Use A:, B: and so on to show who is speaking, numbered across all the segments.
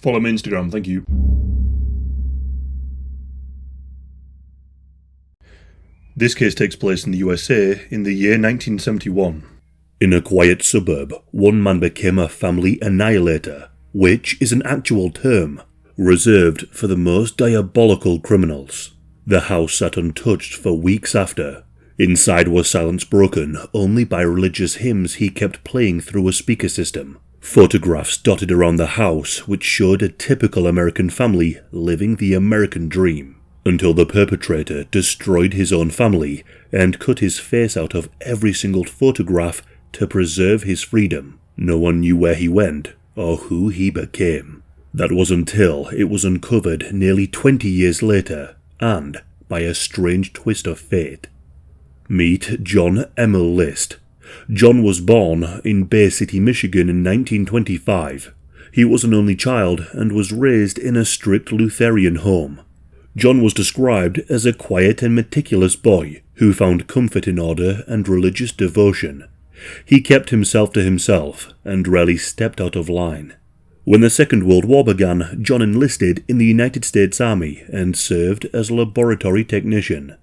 A: Follow me on Instagram, thank you. This case takes place in the USA in the year 1971. In a quiet suburb, one man became a family annihilator, which is an actual term reserved for the most diabolical criminals. The house sat untouched for weeks after. Inside was silence broken only by religious hymns he kept playing through a speaker system. Photographs dotted around the house which showed a typical American family living the American dream, until the perpetrator destroyed his own family and cut his face out of every single photograph to preserve his freedom. No one knew where he went or who he became. That was until it was uncovered nearly 20 years later, and by a strange twist of fate. Meet John Emil List. John was born in Bay City, Michigan in 1925. He was an only child and was raised in a strict Lutheran home. John was described as a quiet and meticulous boy who found comfort in order and religious devotion. He kept himself to himself and rarely stepped out of line. When the Second World War began, John enlisted in the United States Army and served as a laboratory technician.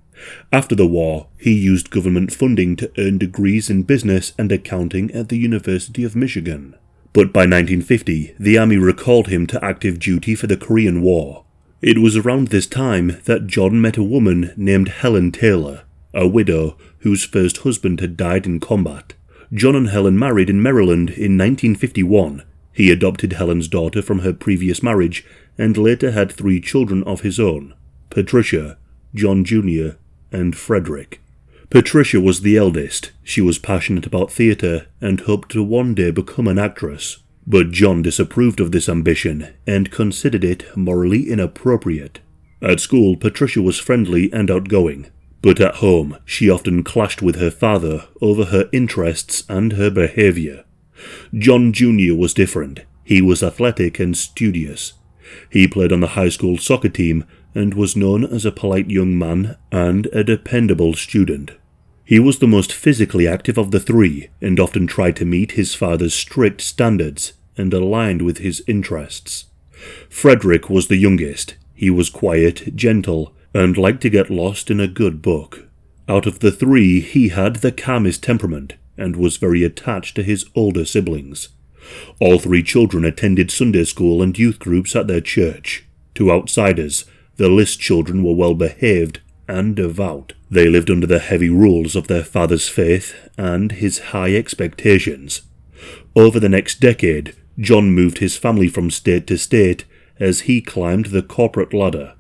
A: After the war, he used government funding to earn degrees in business and accounting at the University of Michigan. But by 1950, the Army recalled him to active duty for the Korean War. It was around this time that John met a woman named Helen Taylor, a widow whose first husband had died in combat. John and Helen married in Maryland in 1951. He adopted Helen's daughter from her previous marriage and later had 3 children of his own: Patricia, John Jr., and Frederick. Patricia was the eldest. She was passionate about theatre and hoped to one day become an actress. But John disapproved of this ambition and considered it morally inappropriate. At school, Patricia was friendly and outgoing, but at home she often clashed with her father over her interests and her behaviour. John Jr. was different. He was athletic and studious. He played on the high school soccer team and was known as a polite young man and a dependable student. He was the most physically active of the 3 and often tried to meet his father's strict standards and aligned with his interests. Frederick was the youngest. He was quiet, gentle, and liked to get lost in a good book. Out of the 3, he had the calmest temperament and was very attached to his older siblings. All 3 children attended Sunday school and youth groups at their church. To outsiders, the List children were well behaved and devout. They lived under the heavy rules of their father's faith and his high expectations. Over the next decade, John moved his family from state to state as he climbed the corporate ladder.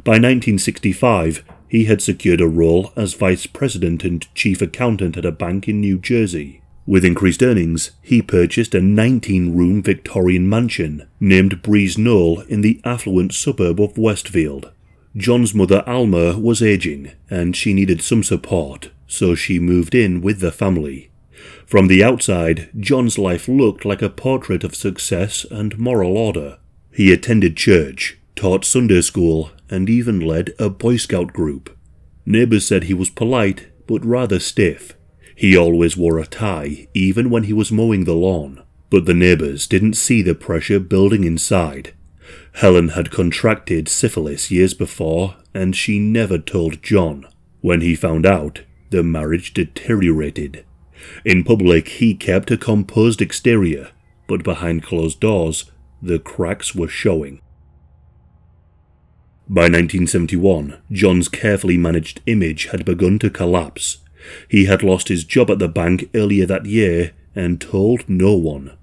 A: By 1965, he had secured a role as vice president and chief accountant at a bank in New Jersey. With increased earnings, he purchased a 19-room Victorian mansion named Breeze Knoll in the affluent suburb of Westfield. John's mother Alma was aging, and she needed some support, so she moved in with the family. From the outside, John's life looked like a portrait of success and moral order. He attended church, taught Sunday school, and even led a Boy Scout group. Neighbors said he was polite, but rather stiff. He always wore a tie, even when he was mowing the lawn. But the neighbors didn't see the pressure building inside. Helen had contracted syphilis years before, and she never told John. When he found out, the marriage deteriorated. In public, he kept a composed exterior, but behind closed doors, the cracks were showing. By 1971, John's carefully managed image had begun to collapse. He had lost his job at the bank earlier that year and told no one.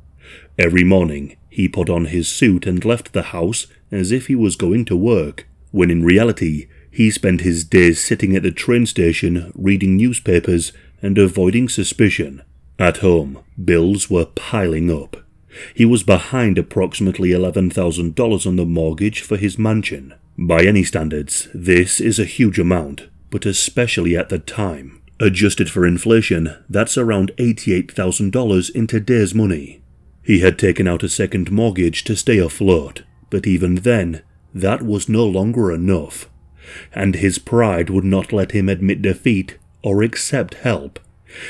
A: Every morning, he put on his suit and left the house as if he was going to work, when in reality, he spent his days sitting at the train station reading newspapers and avoiding suspicion. At home, bills were piling up. He was behind approximately $11,000 on the mortgage for his mansion. By any standards, this is a huge amount, but especially at the time. Adjusted for inflation, that's around $88,000 in today's money. He had taken out a second mortgage to stay afloat, but even then, that was no longer enough. And his pride would not let him admit defeat or accept help.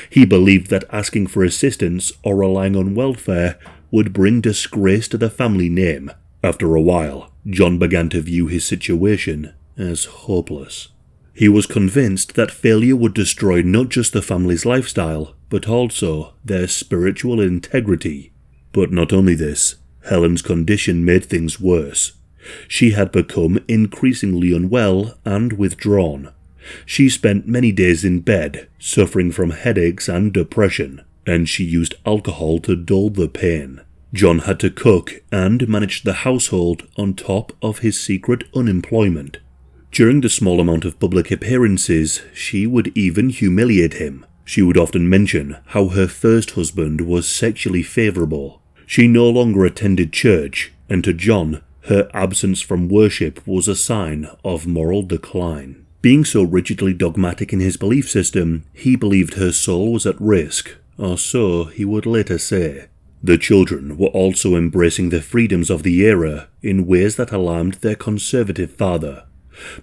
A: He believed that asking for assistance or relying on welfare would bring disgrace to the family name, After a while, John began to view his situation as hopeless. He was convinced that failure would destroy not just the family's lifestyle, but also their spiritual integrity. But not only this, Helen's condition made things worse. She had become increasingly unwell and withdrawn. She spent many days in bed, suffering from headaches and depression, and she used alcohol to dull the pain. John had to cook and manage the household on top of his secret unemployment. During the small amount of public appearances, she would even humiliate him. She would often mention how her first husband was sexually favourable. She no longer attended church, and to John, her absence from worship was a sign of moral decline. Being so rigidly dogmatic in his belief system, he believed her soul was at risk, or so he would later say. The children were also embracing the freedoms of the era in ways that alarmed their conservative father.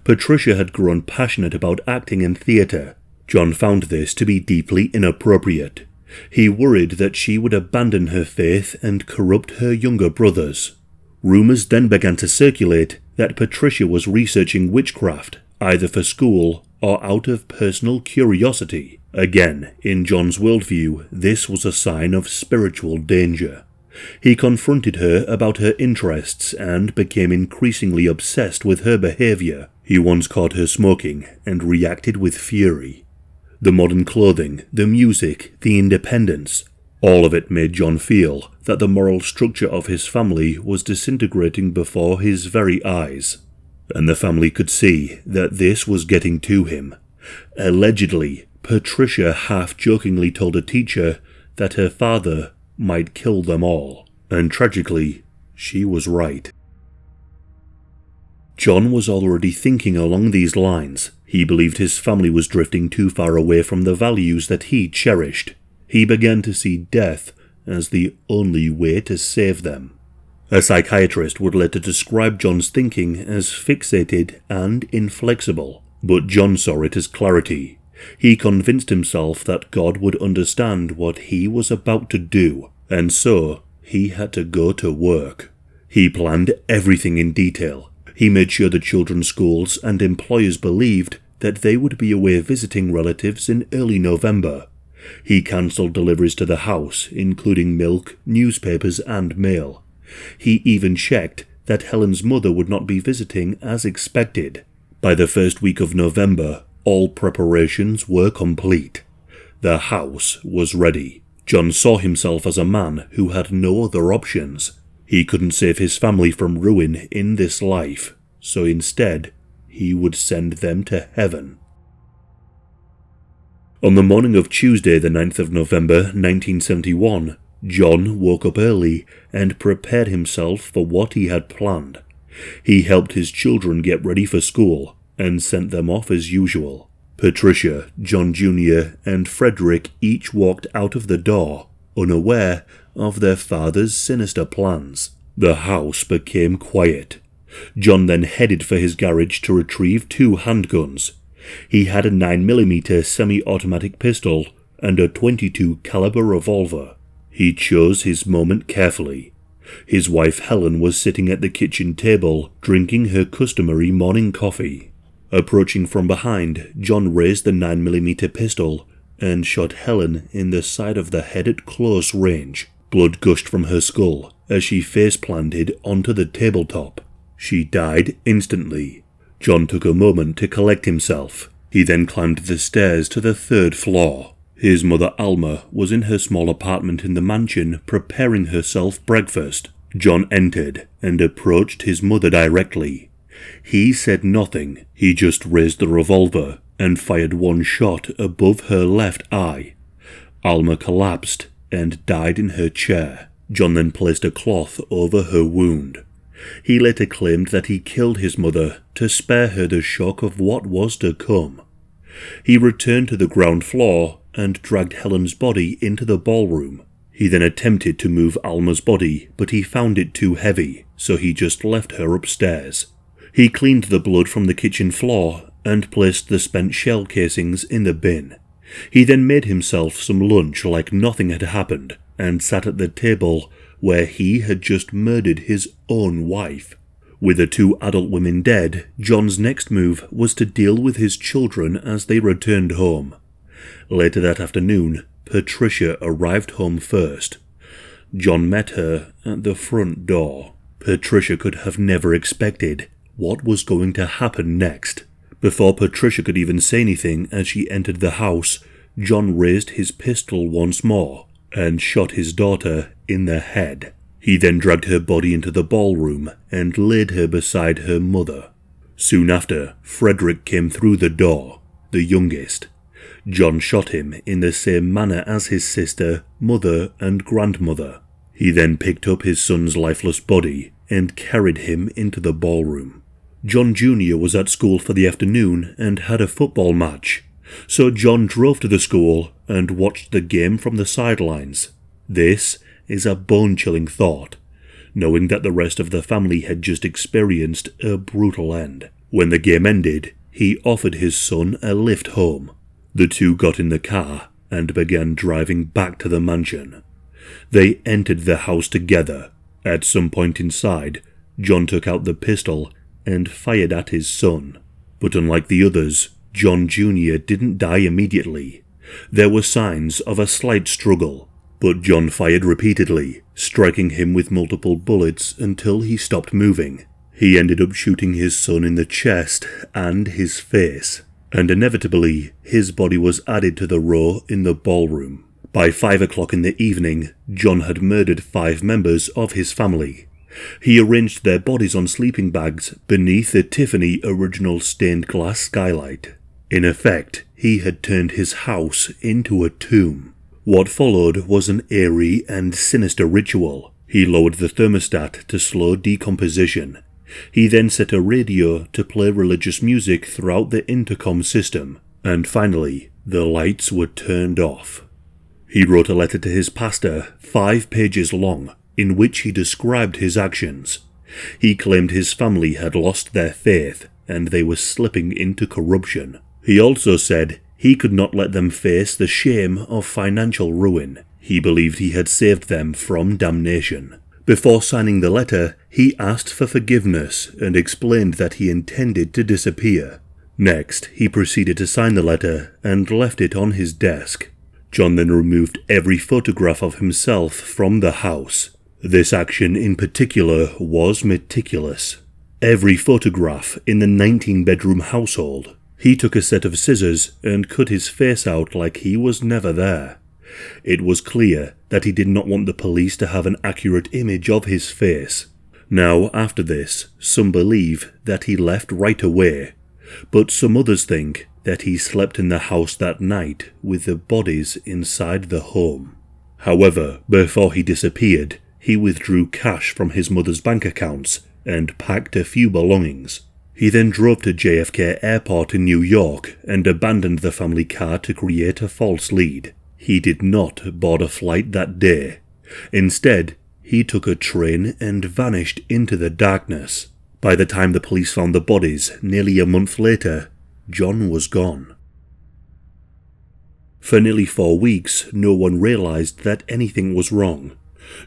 A: Patricia had grown passionate about acting and theatre. John found this to be deeply inappropriate. He worried that she would abandon her faith and corrupt her younger brothers. Rumours then began to circulate that Patricia was researching witchcraft, either for school or out of personal curiosity. Again, in John's worldview, this was a sign of spiritual danger. He confronted her about her interests and became increasingly obsessed with her behaviour. He once caught her smoking and reacted with fury. The modern clothing, the music, the independence, all of it made John feel that the moral structure of his family was disintegrating before his very eyes. And the family could see that this was getting to him. Allegedly, Patricia half-jokingly told a teacher that her father might kill them all, and tragically, she was right. John was already thinking along these lines. He believed his family was drifting too far away from the values that he cherished. He began to see death as the only way to save them. A psychiatrist would later describe John's thinking as fixated and inflexible, but John saw it as clarity. He convinced himself that God would understand what he was about to do, and so he had to go to work. He planned everything in detail. He made sure the children's schools and employers believed that they would be away visiting relatives in early November. He cancelled deliveries to the house, including milk, newspapers, and mail. He even checked that Helen's mother would not be visiting as expected. By the first week of November, all preparations were complete. The house was ready. John saw himself as a man who had no other options. He couldn't save his family from ruin in this life, so instead, he would send them to heaven. On the morning of Tuesday, the 9th of November, 1971, John woke up early and prepared himself for what he had planned. He helped his children get ready for school and sent them off as usual. Patricia, John Jr., and Frederick each walked out of the door, unaware of their father's sinister plans. The house became quiet. John then headed for his garage to retrieve 2 handguns. He had a 9mm semi-automatic pistol and a .22 caliber revolver. He chose his moment carefully. His wife Helen was sitting at the kitchen table, drinking her customary morning coffee. Approaching from behind, John raised the 9mm pistol and shot Helen in the side of the head at close range. Blood gushed from her skull as she face-planted onto the tabletop. She died instantly. John took a moment to collect himself. He then climbed the stairs to the 3rd floor. His mother Alma was in her small apartment in the mansion preparing herself breakfast. John entered and approached his mother directly. He said nothing. He just raised the revolver and fired 1 shot above her left eye. Alma collapsed and died in her chair. John then placed a cloth over her wound. He later claimed that he killed his mother to spare her the shock of what was to come. He returned to the ground floor and dragged Helen's body into the ballroom. He then attempted to move Alma's body, but he found it too heavy, so he just left her upstairs. He cleaned the blood from the kitchen floor and placed the spent shell casings in the bin. He then made himself some lunch like nothing had happened and sat at the table where he had just murdered his own wife. With the 2 adult women dead, John's next move was to deal with his children as they returned home. Later that afternoon, Patricia arrived home first. John met her at the front door. Patricia could have never expected what was going to happen next. Before Patricia could even say anything as she entered the house, John raised his pistol once more and shot his daughter in the head. He then dragged her body into the ballroom and laid her beside her mother. Soon after, Frederick came through the door, the youngest. John shot him in the same manner as his sister, mother, and grandmother. He then picked up his son's lifeless body and carried him into the ballroom. John Jr. was at school for the afternoon and had a football match, so John drove to the school and watched the game from the sidelines. This is a bone-chilling thought, knowing that the rest of the family had just experienced a brutal end. When the game ended, he offered his son a lift home. The 2 got in the car and began driving back to the mansion. They entered the house together. At some point inside, John took out the pistol and fired at his son. But unlike the others, John Jr. didn't die immediately. There were signs of a slight struggle, but John fired repeatedly, striking him with multiple bullets until he stopped moving. He ended up shooting his son in the chest and his face, and inevitably his body was added to the row in the ballroom. By 5 o'clock in the evening, John had murdered 5 members of his family. He arranged their bodies on sleeping bags beneath the Tiffany original stained glass skylight. In effect, he had turned his house into a tomb. What followed was an eerie and sinister ritual. He lowered the thermostat to slow decomposition. He then set a radio to play religious music throughout the intercom system, and finally, the lights were turned off. He wrote a letter to his pastor, 5 pages long, in which he described his actions. He claimed his family had lost their faith, and they were slipping into corruption. He also said he could not let them face the shame of financial ruin. He believed he had saved them from damnation. Before signing the letter, he asked for forgiveness and explained that he intended to disappear. Next, he proceeded to sign the letter and left it on his desk. John then removed every photograph of himself from the house. This action in particular was meticulous. Every photograph in the 19-bedroom household. He took a set of scissors and cut his face out like he was never there. It was clear that he did not want the police to have an accurate image of his face. Now, after this, some believe that he left right away, but some others think that he slept in the house that night with the bodies inside the home. However, before he disappeared, he withdrew cash from his mother's bank accounts and packed a few belongings. He then drove to JFK Airport in New York and abandoned the family car to create a false lead. He did not board a flight that day. Instead, he took a train and vanished into the darkness. By the time the police found the bodies, nearly a month later, John was gone. For nearly 4 weeks, no one realized that anything was wrong.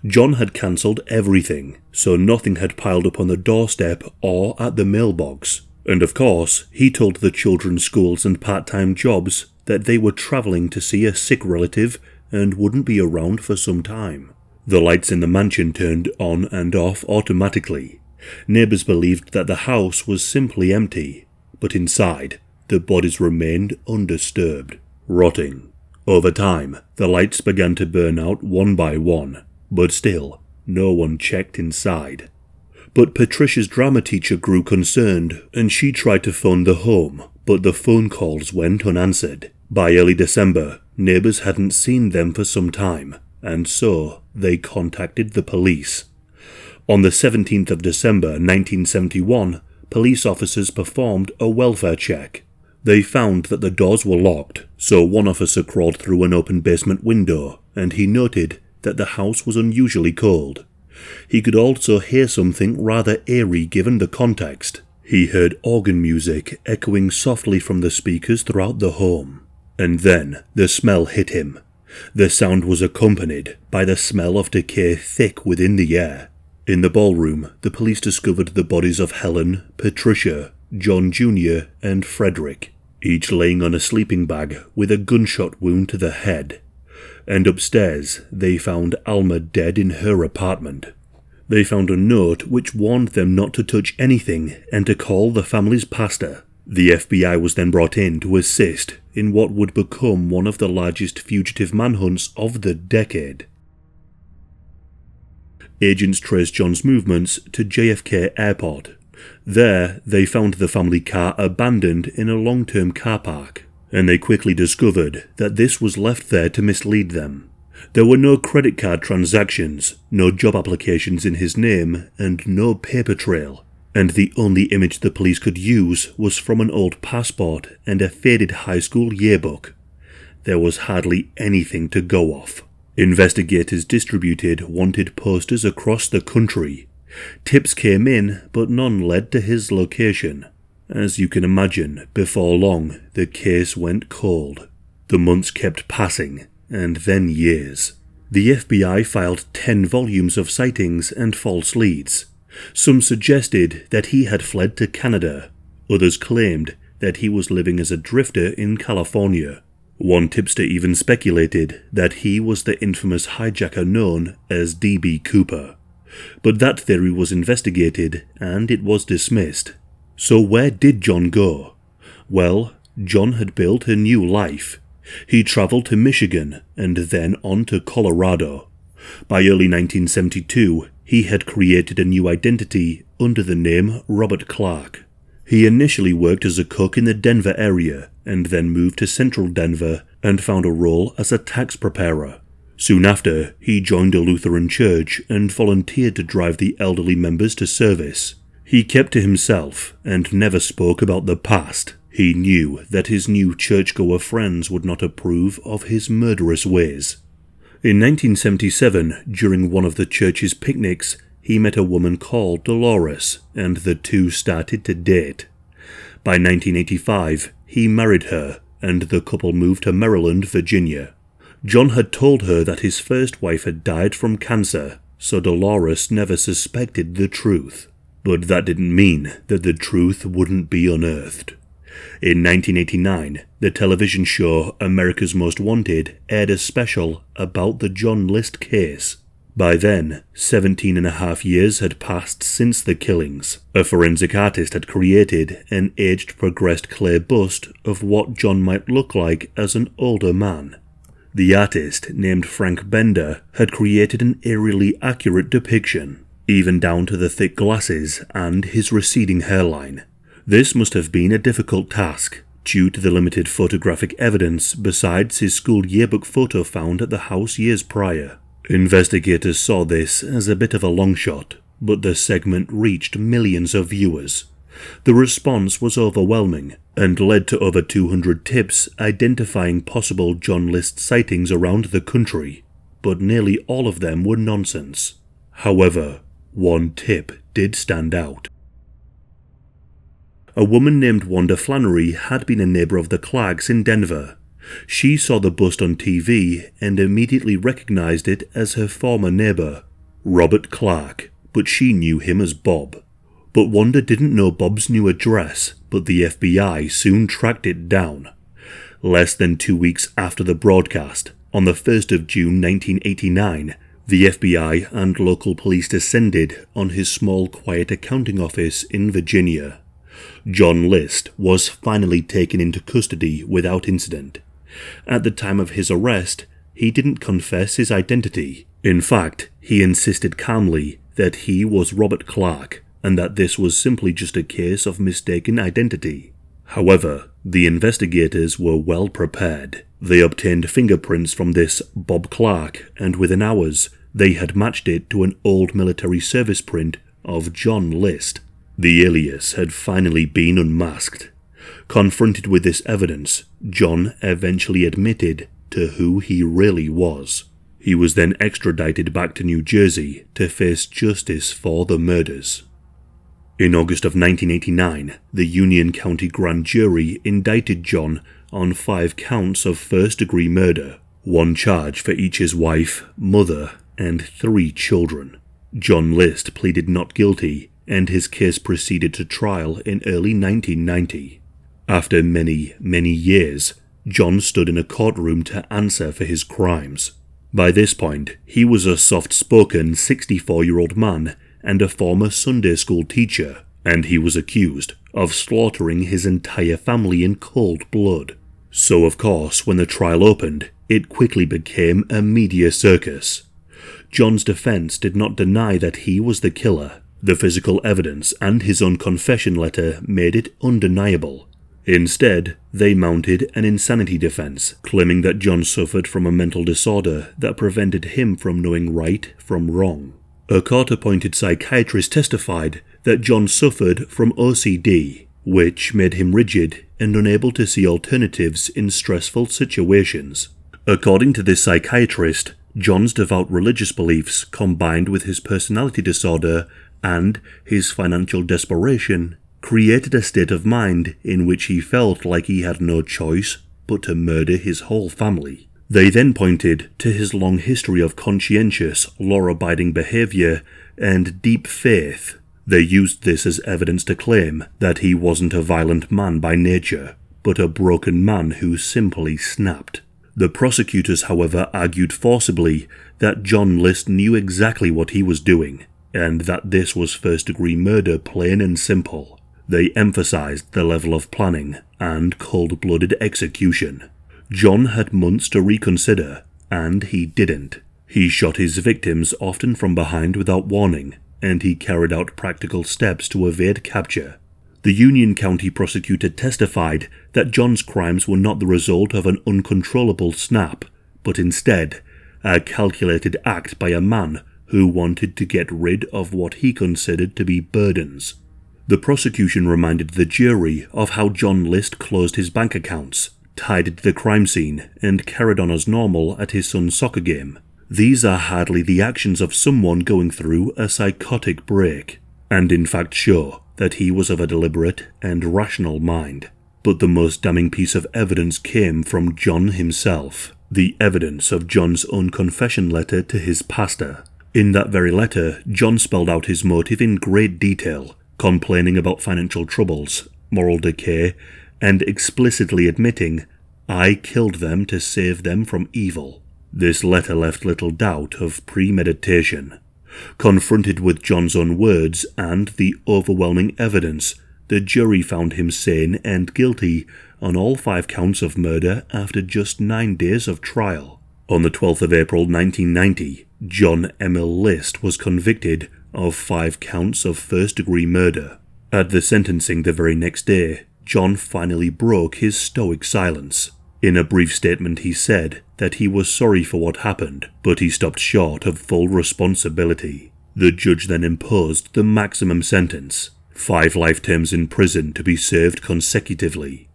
A: John had cancelled everything, so nothing had piled up on the doorstep or at the mailbox. And of course, he told the children's schools and part-time jobs that they were travelling to see a sick relative and wouldn't be around for some time. The lights in the mansion turned on and off automatically. Neighbours believed that the house was simply empty, but inside, the bodies remained undisturbed, rotting. Over time, the lights began to burn out one by one, but still, no one checked inside. But Patricia's drama teacher grew concerned, and she tried to phone the home, but the phone calls went unanswered. By early December, neighbours hadn't seen them for some time, and so they contacted the police. On the 17th of December 1971, police officers performed a welfare check. They found that the doors were locked, so one officer crawled through an open basement window, and he noted that the house was unusually cold. He could also hear something rather eerie given the context. He heard organ music echoing softly from the speakers throughout the home. And then the smell hit him. The sound was accompanied by the smell of decay thick within the air. In the ballroom, the police discovered the bodies of Helen, Patricia, John Jr., and Frederick, each laying on a sleeping bag with a gunshot wound to the head. And upstairs, they found Alma dead in her apartment. They found a note which warned them not to touch anything and to call the family's pastor. The FBI was then brought in to assist in what would become one of the largest fugitive manhunts of the decade. Agents traced John's movements to JFK Airport. There, they found the family car abandoned in a long-term car park, and they quickly discovered that this was left there to mislead them. There were no credit card transactions, no job applications in his name, and no paper trail, and the only image the police could use was from an old passport and a faded high school yearbook. There was hardly anything to go off. Investigators distributed wanted posters across the country. Tips came in, but none led to his location. As you can imagine, before long, the case went cold. The months kept passing, and then years. The FBI filed 10 volumes of sightings and false leads. Some suggested that he had fled to Canada. Others claimed that he was living as a drifter in California. One tipster even speculated that he was the infamous hijacker known as D.B. Cooper. But that theory was investigated and it was dismissed. So where did John go? Well, John had built a new life. He travelled to Michigan and then on to Colorado. By early 1972, he had created a new identity under the name Robert Clark. He initially worked as a cook in the Denver area and then moved to central Denver and found a role as a tax preparer. Soon after, he joined a Lutheran church and volunteered to drive the elderly members to service. He kept to himself and never spoke about the past. He knew that his new churchgoer friends would not approve of his murderous ways. In 1977, during one of the church's picnics, he met a woman called Dolores, and the two started to date. By 1985, he married her, and the couple moved to Maryland, Virginia. John had told her that his first wife had died from cancer, so Dolores never suspected the truth. But that didn't mean that the truth wouldn't be unearthed. In 1989, the television show America's Most Wanted aired a special about the John List case. By then, 17.5 years had passed since the killings. A forensic artist had created an aged progressed clay bust of what John might look like as an older man. The artist, named Frank Bender, had created an eerily accurate depiction, even down to the thick glasses and his receding hairline. This must have been a difficult task, due to the limited photographic evidence besides his school yearbook photo found at the house years prior. Investigators saw this as a bit of a long shot, but the segment reached millions of viewers. The response was overwhelming, and led to over 200 tips identifying possible John List sightings around the country, but nearly all of them were nonsense. However, one tip did stand out. A woman named Wanda Flannery had been a neighbor of the Clarks in Denver. She saw the bust on TV and immediately recognized it as her former neighbor, Robert Clark, but she knew him as Bob. But Wanda didn't know Bob's new address, but the FBI soon tracked it down. Less than 2 weeks after the broadcast, on the 1st of June 1989, the FBI and local police descended on his small, quiet accounting office in Virginia. John List was finally taken into custody without incident. At the time of his arrest, he didn't confess his identity. In fact, he insisted calmly that he was Robert Clark, and that this was simply just a case of mistaken identity. However, the investigators were well prepared. They obtained fingerprints from this Bob Clark, and within hours, they had matched it to an old military service print of John List. The alias had finally been unmasked. Confronted with this evidence, John eventually admitted to who he really was. He was then extradited back to New Jersey to face justice for the murders. In August of 1989, the Union County Grand Jury indicted John on 5 counts of first-degree murder. one charge for each his wife, mother, and 3 children. John List pleaded not guilty, and his case proceeded to trial in early 1990. After many, many years, John stood in a courtroom to answer for his crimes. By this point, he was a soft-spoken 64-year-old man and a former Sunday school teacher, and he was accused of slaughtering his entire family in cold blood. So of course, when the trial opened, it quickly became a media circus. John's defense did not deny that he was the killer. The physical evidence and his own confession letter made it undeniable. Instead, they mounted an insanity defense, claiming that John suffered from a mental disorder that prevented him from knowing right from wrong. A court-appointed psychiatrist testified that John suffered from OCD, which made him rigid and unable to see alternatives in stressful situations. According to this psychiatrist, John's devout religious beliefs combined with his personality disorder and his financial desperation created a state of mind in which he felt like he had no choice but to murder his whole family. They then pointed to his long history of conscientious, law-abiding behavior and deep faith. They used this as evidence to claim that he wasn't a violent man by nature, but a broken man who simply snapped. The prosecutors, however, argued forcibly that John List knew exactly what he was doing, and that this was first-degree murder plain and simple. They emphasized the level of planning and cold-blooded execution. John had months to reconsider, and he didn't. He shot his victims often from behind without warning, and he carried out practical steps to evade capture. The Union County prosecutor testified that John's crimes were not the result of an uncontrollable snap, but instead a calculated act by a man who wanted to get rid of what he considered to be burdens. The prosecution reminded the jury of how John List closed his bank accounts, tidied the crime scene, and carried on as normal at his son's soccer game. These are hardly the actions of someone going through a psychotic break, and in fact show that he was of a deliberate and rational mind. But the most damning piece of evidence came from John himself, the evidence of John's own confession letter to his pastor. In that very letter, John spelled out his motive in great detail, complaining about financial troubles, moral decay, and explicitly admitting, "I killed them to save them from evil." This letter left little doubt of premeditation. Confronted with John's own words and the overwhelming evidence, the jury found him sane and guilty on all 5 counts of murder after just 9 days of trial. On the 12th of April 1990, John Emil List was convicted of 5 counts of first-degree murder. At the sentencing the very next day, John finally broke his stoic silence. In a brief statement he said that he was sorry for what happened, but he stopped short of full responsibility. The judge then imposed the maximum sentence, 5 life terms in prison to be served consecutively.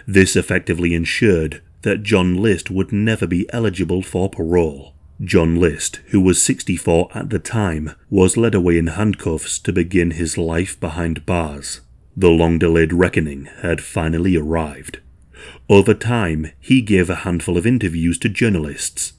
A: This effectively ensured that John List would never be eligible for parole. John List, who was 64 at the time, was led away in handcuffs to begin his life behind bars. The long-delayed reckoning had finally arrived. Over time, he gave a handful of interviews to journalists.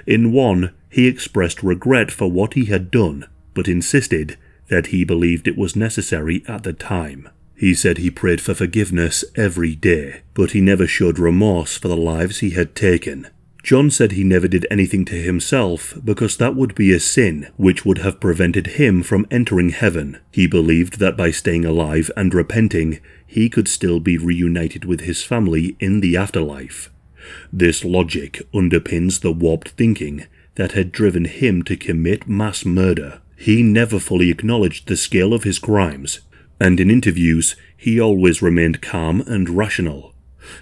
A: In one, he expressed regret for what he had done, but insisted that he believed it was necessary at the time. He said he prayed for forgiveness every day, but he never showed remorse for the lives he had taken. John said he never did anything to himself because that would be a sin which would have prevented him from entering heaven. He believed that by staying alive and repenting, he could still be reunited with his family in the afterlife. This logic underpins the warped thinking that had driven him to commit mass murder. He never fully acknowledged the scale of his crimes, and in interviews he always remained calm and rational.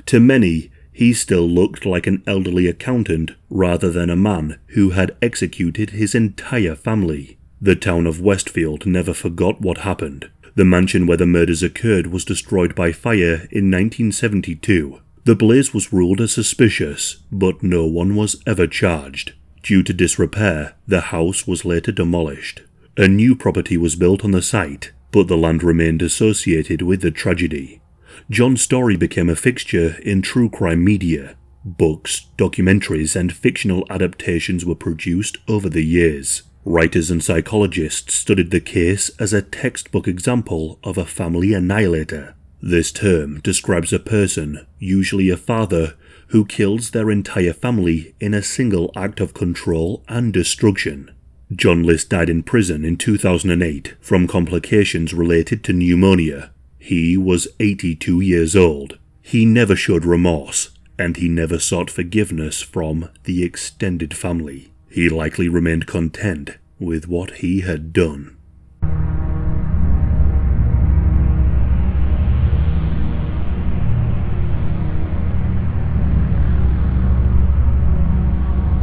A: To many, he still looked like an elderly accountant rather than a man who had executed his entire family. The town of Westfield never forgot what happened. The mansion where the murders occurred was destroyed by fire in 1972. The blaze was ruled as suspicious, but no one was ever charged. Due to disrepair, the house was later demolished. A new property was built on the site, but the land remained associated with the tragedy. John's story became a fixture in true crime media. Books, documentaries, and fictional adaptations were produced over the years. Writers and psychologists studied the case as a textbook example of a family annihilator. This term describes a person, usually a father, who kills their entire family in a single act of control and destruction. John List died in prison in 2008 from complications related to pneumonia. He was 82 years old. He never showed remorse, and he never sought forgiveness from the extended family. He likely remained content with what he had done.